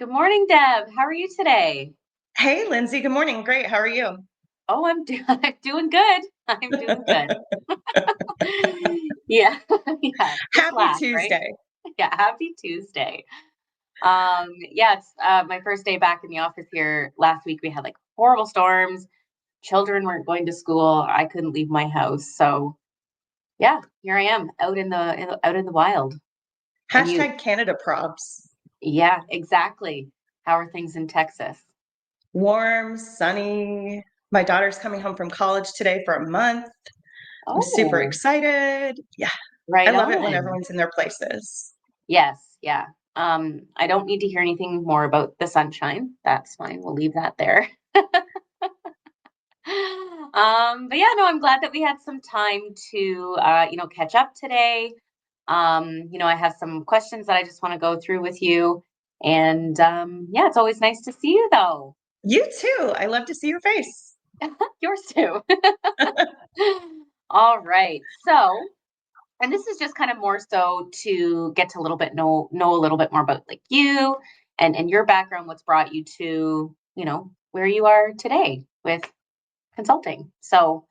Good morning, Deb. How are you today? Hey, Lindsay. Good morning. Great. How are you? Oh, I'm doing good. I'm doing good. Yeah, yeah. Just Happy laugh, right? Tuesday. Yeah. Happy Tuesday. Yeah, it's my first day back in the office here. Last week we had like horrible storms. Children weren't going to school. I couldn't leave my house. So yeah, here I am out in the wild. And you? Hashtag Canada probs. Yeah, exactly. How are things in Texas? Warm, sunny. My daughter's coming home from college today for a month. I'm super Oh, excited. Yeah, I right love it when on. everyone's in their places. Yes, yeah. I don't need to hear anything more about the sunshine. That's fine. We'll leave that there. But yeah, no, I'm glad that we had some time to catch up today. I have some questions that I just want to go through with you. And yeah, it's always nice to see you though. You too. I love to see your face. Yours too. All right. So, and this is just kind of more so to get to a little bit know a little bit more about like you and your background, what's brought you to where you are today with consulting. So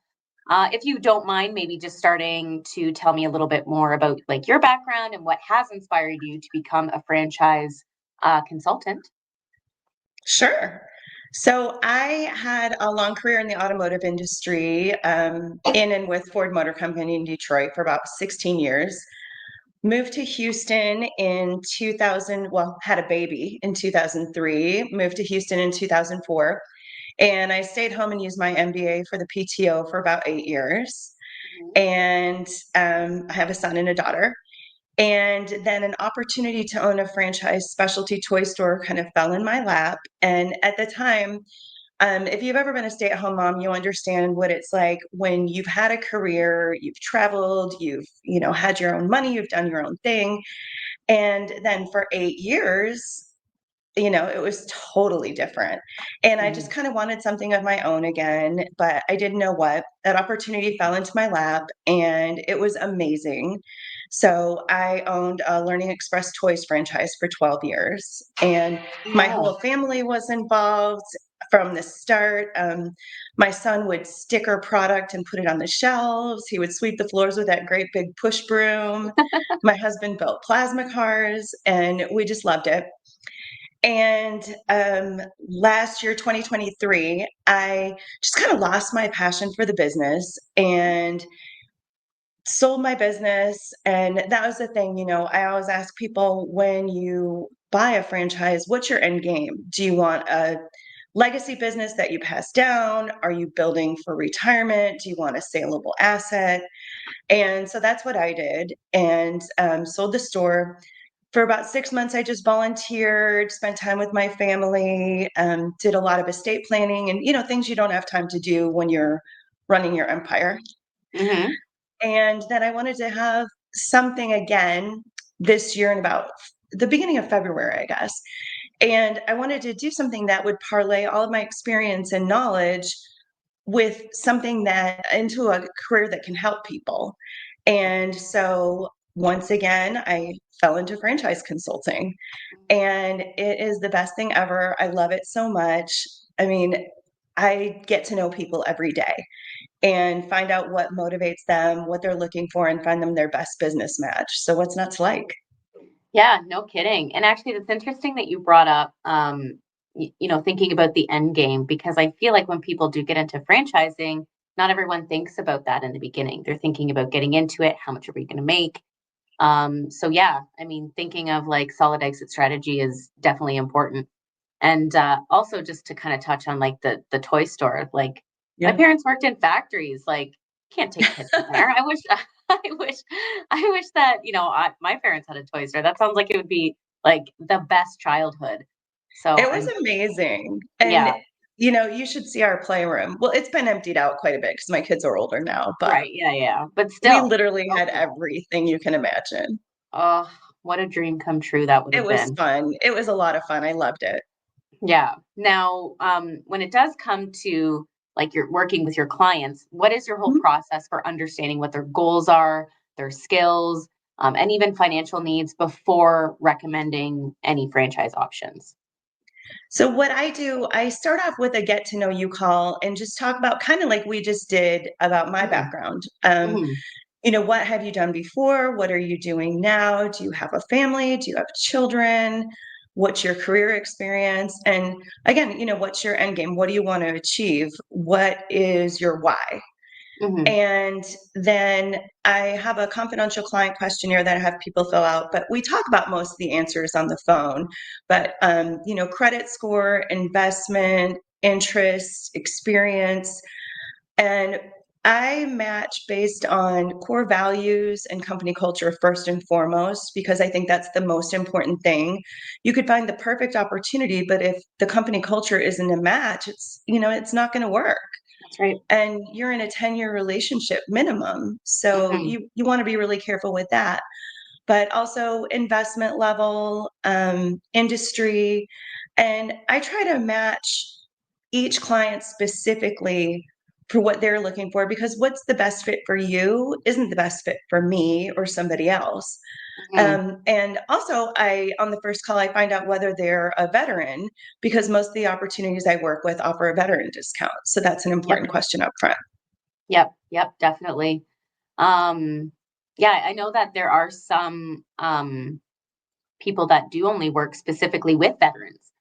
if you don't mind, maybe just starting to tell me a little bit more about like your background and what has inspired you to become a franchise consultant. Sure. So I had a long career in the automotive industry, in and with Ford Motor Company in Detroit for about 16 years. Moved to Houston in 2000, well, had a baby in 2003, moved to Houston in 2004, and I stayed home and used my MBA for the PTO for about 8 years. Mhm. And I have a son and a daughter. And then an opportunity to own a franchise specialty toy store kind of fell in my lap. And at the time, if you've ever been a stay-at-home mom, you understand what it's like when you've had a career, you've traveled, you've had your own money, you've done your own thing, and then for 8 years, it was totally different. And I just Mhm. kind of wanted something of my own again, but I didn't know what. That opportunity fell into my lap and it was amazing. So I owned a Learning Express Toys franchise for 12 years, and my Wow. whole family was involved from the start. My son would sticker product and put it on the shelves. He would sweep the floors with that great big push broom. My husband built plasma cars, and we just loved it. And last year, 2023, I just kind of lost my passion for the business and sold my business. And that was the thing, I always ask people, when you buy a franchise, what's your end game? Do you want a legacy business that you pass down? Are you building for retirement? Do you want a saleable asset? And so that's what I did, and sold the store. For about 6 months, I just volunteered, spent time with my family, did a lot of estate planning and, things you don't have time to do when you're running your empire. Hmm. And then I wanted to have something again this year in about the beginning of February, I guess. And I wanted to do something that would parlay all of my experience and knowledge with something that into a career that can help people. And so once again, I fell into franchise consulting, and it is the best thing ever. I love it so much. I mean, I get to know people every day and find out what motivates them, what they're looking for, and find them their best business match. So what's not to like? Yeah, no kidding. And actually, it's interesting that you brought up, thinking about the end game because I feel like when people do get into franchising, not everyone thinks about that in the beginning. They're thinking about getting into it. How much are we going to make? So yeah, I mean, thinking of like solid exit strategy is definitely important. And also just to kind of touch on like the toy store, like my Yeah. parents worked in factories, like can't take kids in there. I wish wish I wish that, my parents had a toy store. That sounds like it would be like the best childhood. So It was I'm amazing. And yeah, you should see our playroom. Well, it's been emptied out quite a bit because my kids are older now, but right. Yeah, yeah. But we still, literally so had cool. everything you can imagine. Oh, what a dream come true that would It have was been. fun. It was a lot of fun. I loved it. Yeah. Now, when it does come to like you're working with your clients, what is your whole Mhm. process for understanding what their goals are, their skills, and even financial needs before recommending any franchise options? So what I do, I start off with a get to know you call and just talk about kind of like we just did about my Mhm, background. mhm, What have you done before? What are you doing now? Do you have a family? Do you have children? What's your career experience? And again, what's your end game? What do you want to achieve? What is your why? mhm, And then I have a confidential client questionnaire that I have people fill out, but we talk about most of the answers on the phone. But, credit score, investment, interest, experience, and I match based on core values and company culture first and foremost, because I think that's the most important thing. You could find the perfect opportunity, but if the company culture isn't a match, it's not going to work. that's right. And you're in a 10-year relationship minimum. So Mhm, you want to be really careful with that. But also investment level, industry. And I try to match each client specifically for what they're looking for, because what's the best fit for you isn't the best fit for me or somebody else. mhm. And also, on the first call, I find out whether they're a veteran, because most of the opportunities I work with offer a veteran discount. So that's an Yep, important question up front. yep, yep, definitely. Um, yeah, I know that there are some, people that do only work specifically with veterans.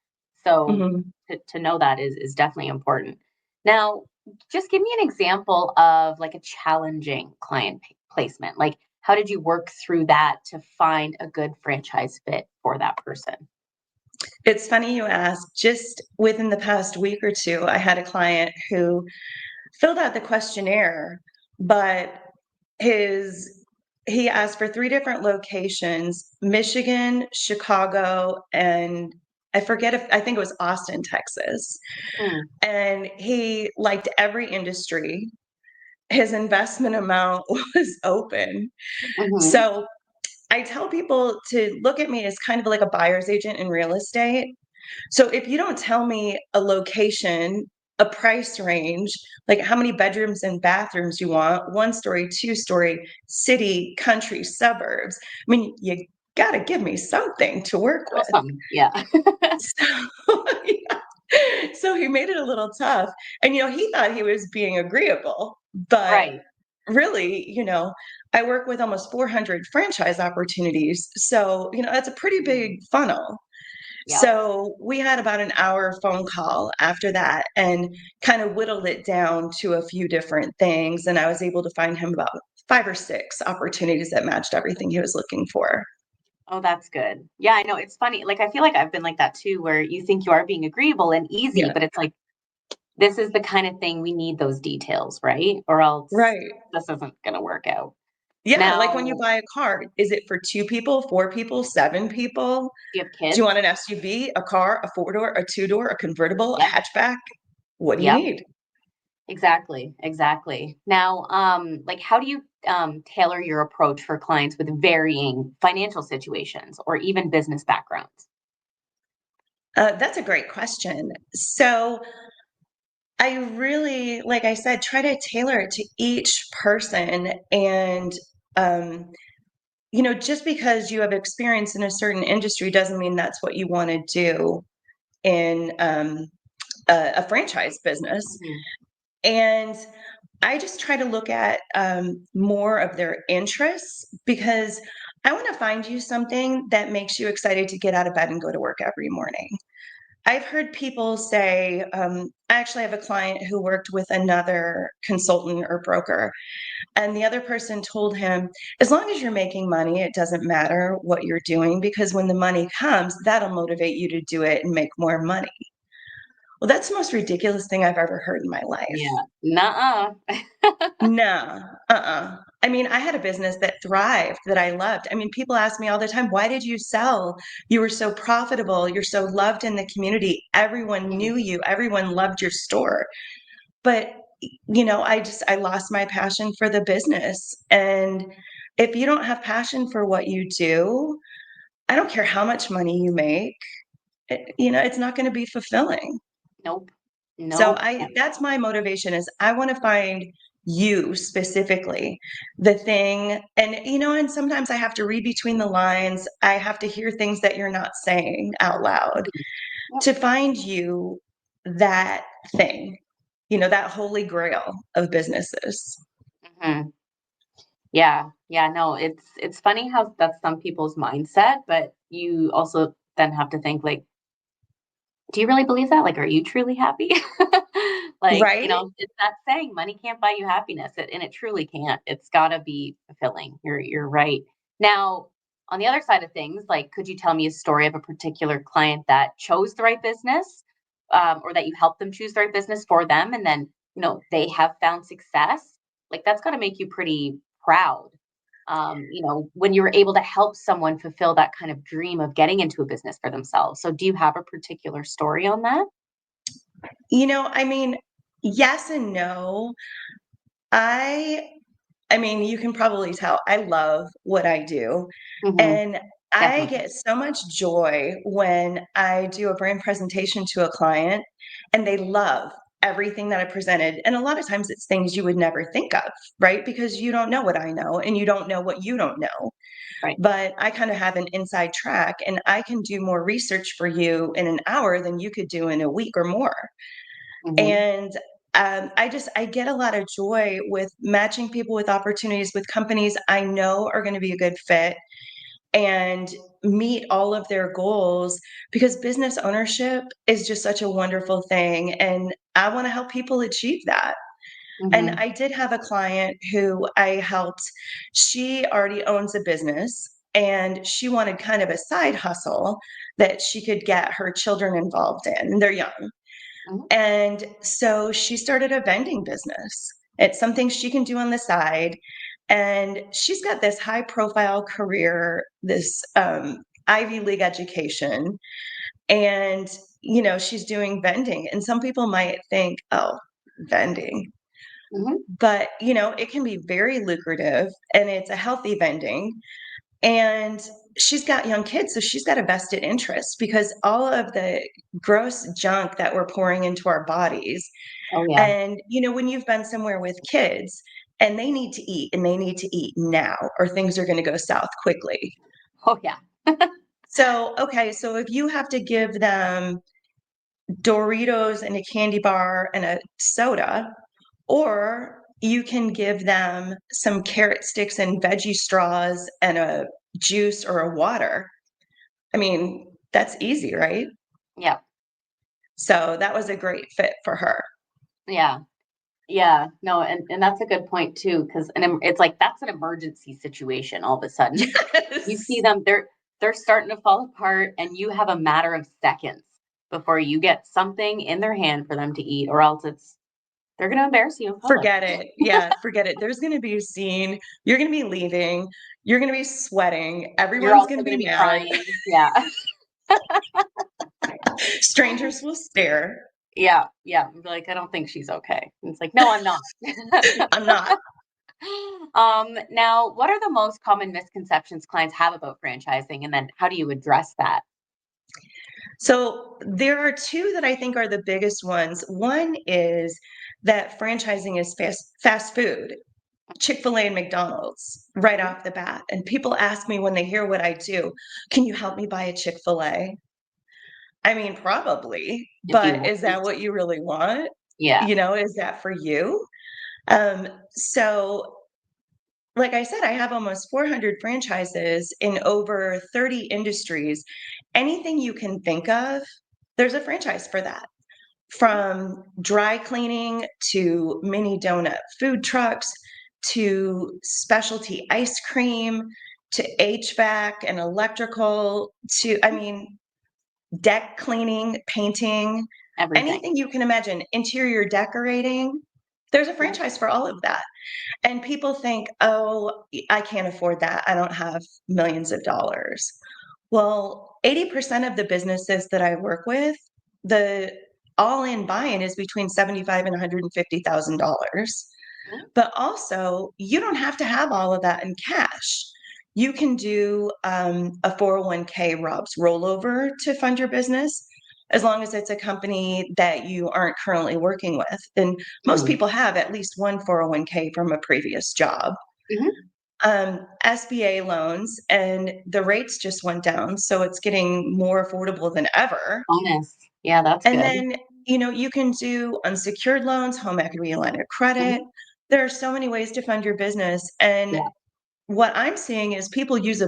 So Mhm. to know that is definitely important. Now, just give me an example of like a challenging client placement. Like, how did you work through that to find a good franchise fit for that person? It's funny you ask. Just within the past week or two, I had a client who filled out the questionnaire, but his he asked for three different locations: Michigan, Chicago, and I think it was Austin, Texas. Mm, And he liked every industry. His investment amount was open. mhm, So I tell people to look at me as kind of like a buyer's agent in real estate. So if you don't tell me a location, a price range, like how many bedrooms and bathrooms you want, one story, two-story, city, country, suburbs, I mean, you got to give me something to work know with. something. Yeah. So, yeah. So he made it a little tough. And, he thought he was being agreeable, but Right. really, I work with almost 400 franchise opportunities. So, that's a pretty big Mm, funnel. yep. So we had about an hour phone call after that and kind of whittled it down to a few different things. And I was able to find him about five or six opportunities that matched everything he was looking for. Oh, that's good. Yeah, I know. It's funny. Like, I feel like I've been like that too, where you think you are being agreeable and easy, Yeah. but it's like, this is the kind of thing we need those details, right? Or else Right. this isn't going to work out. Yeah. Like when you Now, buy a car, is it for two people, four people, seven people? do you have Do you kids? want an SUV, a car, a four-door, a two-door, a convertible, a Yep. hatchback? What do you Yep. need? Exactly. Exactly. Now, like, how do you tailor your approach for clients with varying financial situations or even business backgrounds? That's a great question. So I really, like I said, try to tailor it to each person. And, um, just because you have experience in a certain industry doesn't mean that's what you want to do in a franchise business. Mhm. And I just try to look at more of their interests, because I want to find you something that makes you excited to get out of bed and go to work every morning. I've heard people say, I actually have a client who worked with another consultant or broker, and the other person told him, as long as you're making money, it doesn't matter what you're doing, because when the money comes, that'll motivate you to do it and make more money. Well, that's the most ridiculous thing I've ever heard in my life. Yeah. Nuh-uh. No, I mean, I had a business that thrived, that I loved. I mean, people ask me all the time, why did you sell? You were so profitable. You're so loved in the community. Everyone Mhm. knew you. Everyone loved your store. But, I lost my passion for the business. And if you don't have passion for what you do, I don't care how much money you make, it's not going to be fulfilling. Nope. So Nope. that's my motivation, is I want to find you specifically, the thing. And sometimes I have to read between the lines. I have to hear things that you're not saying out loud. to find you that thing, that holy grail of businesses. Mhm. Yeah, yeah, no, it's funny how that's some people's mindset, but you also then have to think like, do you really believe that? Like, are you truly happy? Like, Right? it's that saying, money can't buy you happiness, and it truly can't. It's gotta be fulfilling. You're right. Now, on the other side of things, like, could you tell me a story of a particular client that chose the right business, or that you helped them choose the right business for them, and then, they have found success? Like, that's gotta make you pretty proud, when you're able to help someone fulfill that kind of dream of getting into a business for themselves. So do you have a particular story on that? I mean, yes and no. I I mean, you can probably tell I love what I do, Mhm. and I Definitely. get so much joy when I do a brand presentation to a client and they love everything that I presented, and a lot of times it's things you would never think of, right? Because you don't know what I know and you don't know what you don't know. Right. But I kind of have an inside track and I can do more research for you in an hour than you could do in a week or more. Mhm. And I get a lot of joy with matching people with opportunities with companies I know are going to be a good fit and meet all of their goals, because business ownership is just such a wonderful thing. And I want to help people achieve that. And Mhm. I did have a client who I helped. She already owns a business and she wanted kind of a side hustle that she could get her children involved in. And they're young. Mhm. And so she started a vending business. It's something she can do on the side. And she's got this high profile career, this Ivy League education. And, she's doing vending. And some people might think, oh, vending. Mhm. But, it can be very lucrative and it's a healthy vending. And she's got young kids, so she's got a vested interest because all of the gross junk that we're pouring into our bodies. Oh, yeah. And, when you've been somewhere with kids and they need to eat and they need to eat now, or things are going to go south quickly. Oh, yeah. So, okay, so if you have to give them Doritos and a candy bar and a soda, or you can give them some carrot sticks and veggie straws and a juice or a water. I mean, that's easy, right? Yeah. So that was a great fit for her. Yeah. Yeah. No, and that's a good point too, because it's like that's an emergency situation all of a sudden. You see Yes. them, they're starting to fall apart, and you have a matter of seconds before you get something in their hand for them to eat, or else they're gonna embarrass you in public. Forget it. Yeah, forget it. There's going to be a scene. You're going to be leaving. You're going to be sweating. You're Everyone's going also to be gonna be mad. crying. Yeah. Strangers will stare. Yeah, yeah. Be like, "I don't think she's okay." And it's like, "No, I'm not." I'm not. Now, what are the most common misconceptions clients have about franchising, and then how do you address that? So there are two that I think are the biggest ones. One is that franchising is fast food. Chick-fil-A and McDonald's right Mhm. off the bat. And people ask me when they hear what I do, can you help me buy a Chick-fil-A? I mean, probably, If you but is want. that what you really want? Yeah. Is that for you? So like I said, I have almost 400 franchises in over 30 industries. Anything you can think of, there's a franchise for that. Mhm. From dry cleaning to mini donut food trucks to specialty ice cream to HVAC and electrical to, I Mhm. mean, deck cleaning, painting, Everything. anything you can imagine, interior decorating. There's a Mhm. franchise for all of that. And people think, oh, I can't afford that. I don't have millions of dollars. Well, 80% of the businesses that I work with, the all in buy in is between 75 and $150,000. Mhm. But also, you don't have to have all of that in cash. You can do a 401k Rob's rollover to fund your business as long as it's a company that you aren't currently working with. And most Mhm. people have at least one 401k from a previous job. Mhm. SBA loans, and the rates just went down. So it's getting more affordable than ever. Bonus. Yeah, that's And good. then, you can do unsecured loans, home equity line of credit. Mhm. There are so many ways to fund your business. And Yeah. what I'm seeing is people use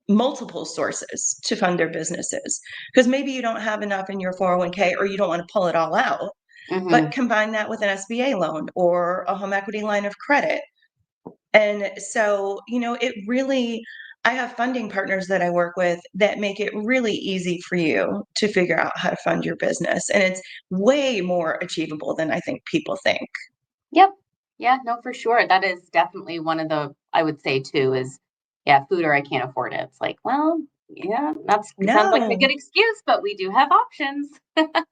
multiple sources to fund their businesses because maybe you don't have enough in your 401k or you don't want to pull it all out, but Hmm. combine that with an SBA loan or a home equity line of credit. And so, it really, I have funding partners that I work with that make it really easy for you to figure out how to fund your business. And it's way more achievable than I think people think. Yep. Yeah, no, for sure. That is definitely one of the, I would say too, is yeah, food or I can't afford it. It's like, well, yeah, that's sounds like a No, good excuse, but we do have options.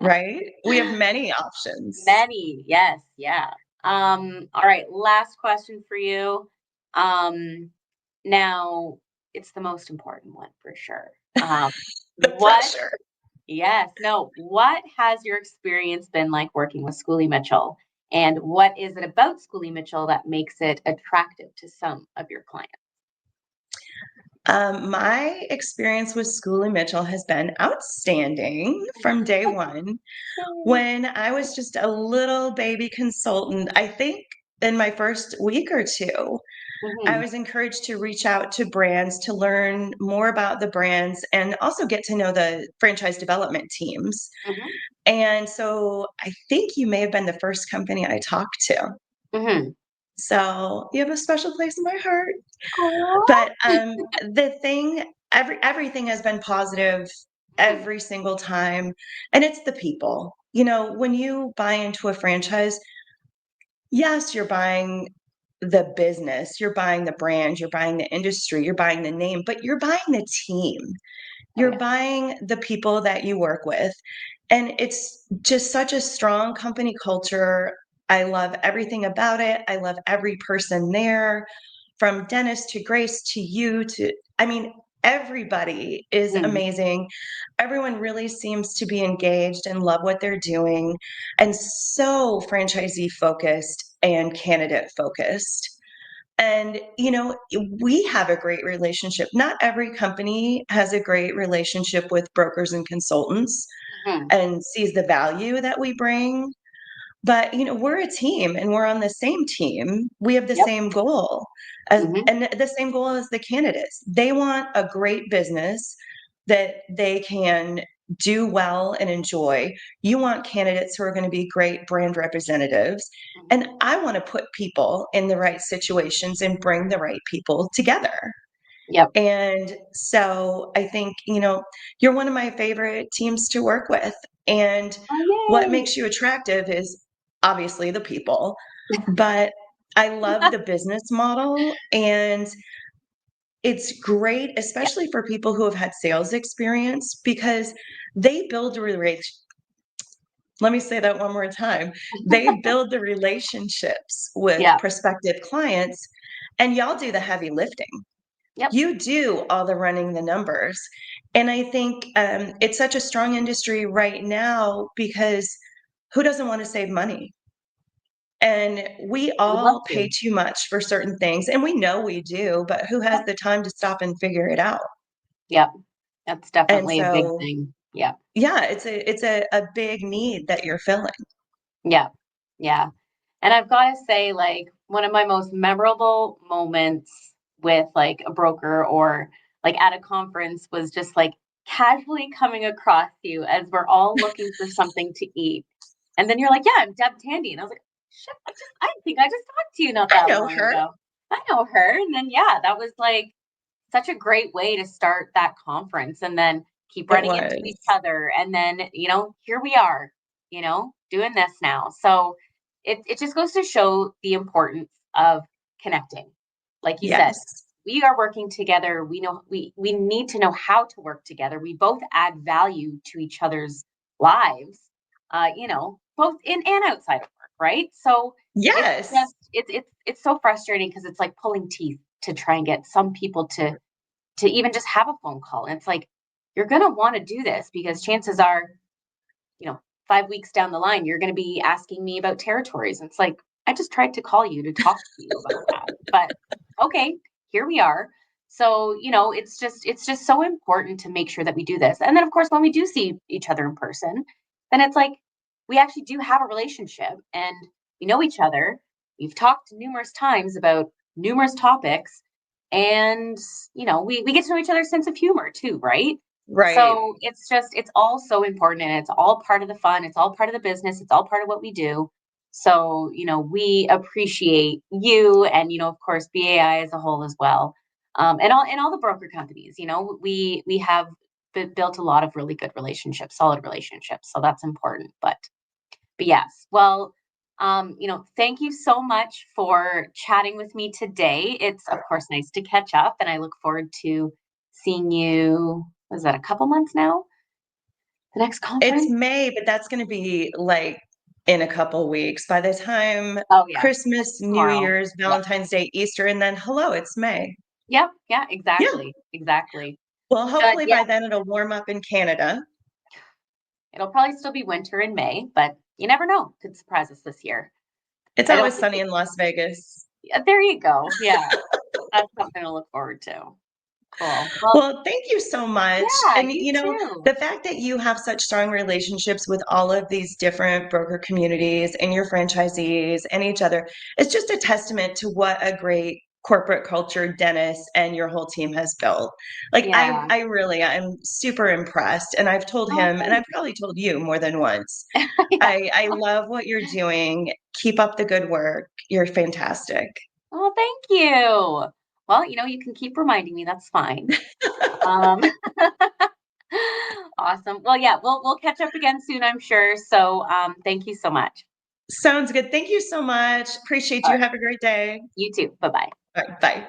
right? We have many options. Many, yes, yeah. All right, last question for you. Um, now it's the most important one for sure. The What pressure. Yes, no. What has your experience been like working with Schoolie Mitchell? And what is it about Schoolie Mitchell that makes it attractive to some of your clients? My experience with School and Mitchell has been outstanding from day one. Yay. When I was just a little baby consultant, I think in my first week or two, I Mhm, was encouraged to reach out to brands to learn more about the brands and also get to know the franchise development teams. mhm, And so I think you may have been the first company I talked to. mhm. So you have a special place in my heart. Aw. But the thing, everything has been positive Mhm, every single time. And it's the people. When you buy into a franchise, yes, you're buying the business, you're buying the brand, you're buying the industry, you're buying the name, but you're buying the team. Oh, You're yeah. buying the people that you work with. And it's just such a strong company culture. I love everything about it. I love every person there, from Dennis to Grace to you to, I mean, everybody is Mhm, amazing. Everyone really seems to be engaged and love what they're doing, and so franchisee focused and candidate focused. And, we have a great relationship. Not every company has a great relationship with brokers and consultants mhm. and sees the value that we bring. But, we're a team and we're on the same team. We have the Yep. same goal as Mhm, and the same goal as the candidates. They want a great business that they can do well and enjoy. You want candidates who are going to be great brand representatives. mhm. And I want to put people in the right situations and bring the right people together. Yep. And so I think, you're one of my favorite teams to work with. And Oh, what yay. makes you attractive is obviously the people, but I love the business model. And it's great, Yeah. especially for people who have had sales experience, because they build a relation. Let me say that one more time. They build the relationships with Yeah. prospective clients, and y'all do the heavy lifting. Yep. You do all the running the numbers. And I think it's such a strong industry right now because who doesn't want to save money? And we I would love all pay to. too much for certain things, and we know we do, but who has Yep. the time to stop and figure it out? Yep. That's And definitely a big so, thing. Yeah. yeah, it's a big need that you're filling. Yeah. Yeah. And I've got to say, like, one of my most memorable moments with like a broker or like at a conference was just like casually coming across you as we're all looking for something to eat. And then you're like, yeah, I'm Deb Tandy. And I was like, shit, I think I just talked to you not I that know long her. ago. I know her. And then, yeah, that was like such a great way to start that conference and then keep It running into each was. other. And then, here we are, doing this now. So it just goes to show the importance of connecting. Like you said, Yes. we are working together. We know we need to know how to work together. We both add value to each other's lives, both in and outside of work, right? So it's Yes. just it's so frustrating because it's like pulling teeth to try and get some people to even just have a phone call. And it's like, you're going to want to do this because chances are, 5 weeks down the line, you're going to be asking me about territories. And it's like, I just tried to call you to talk to you about that. But okay, here we are. So, it's just so important to make sure that we do this. And then of course when we do see each other in person, then it's like we actually do have a relationship and we know each other. We've talked numerous times about numerous topics and we get to know each other's sense of humor too, right? Right. So it's all so important and it's all part of the fun, it's all part of the business, it's all part of what we do. So, we appreciate you and, of course, BAI as a whole as well. And all the broker companies, we have built a lot of really good relationships, solid relationships. So that's important. But yes, well, thank you so much for chatting with me today. It's of course nice to catch up, and I look forward to seeing you. Was that a couple months now? The next It's conference? May, but that's gonna be, like, in a couple weeks. By the time Oh yeah, Christmas, New tomorrow. Year's, Yeah. Valentine's Day, Easter, and then hello, it's May. Yep. Yeah. Yeah. Exactly. Exactly. Well, But hopefully yeah, by then it'll warm up in Canada. it'll probably still be winter in May, but you never know. Could surprise us this year. It's I don't always think. sunny in Las Vegas. Yeah, there you go. Yeah, that's something to look forward to. Cool. Well, Well, thank you so much. yeah, And, you too. the fact that you have such strong relationships with all of these different broker communities and your franchisees and each other, it's just a testament to what a great corporate culture Dennis and your whole team has built. Like Yeah. I really I'm super impressed. And I've told Oh, him and thanks. I've probably told you more than once. Yeah. I love what you're doing. Keep up the good work. You're fantastic. Oh, thank you. Well, you can keep reminding me. That's fine. Um, awesome. Well, yeah, we'll catch up again soon, I'm sure. So, thank you so much. Sounds good. Thank you so much. Appreciate All you. right. Have a great day. You too. Bye bye. All right, bye.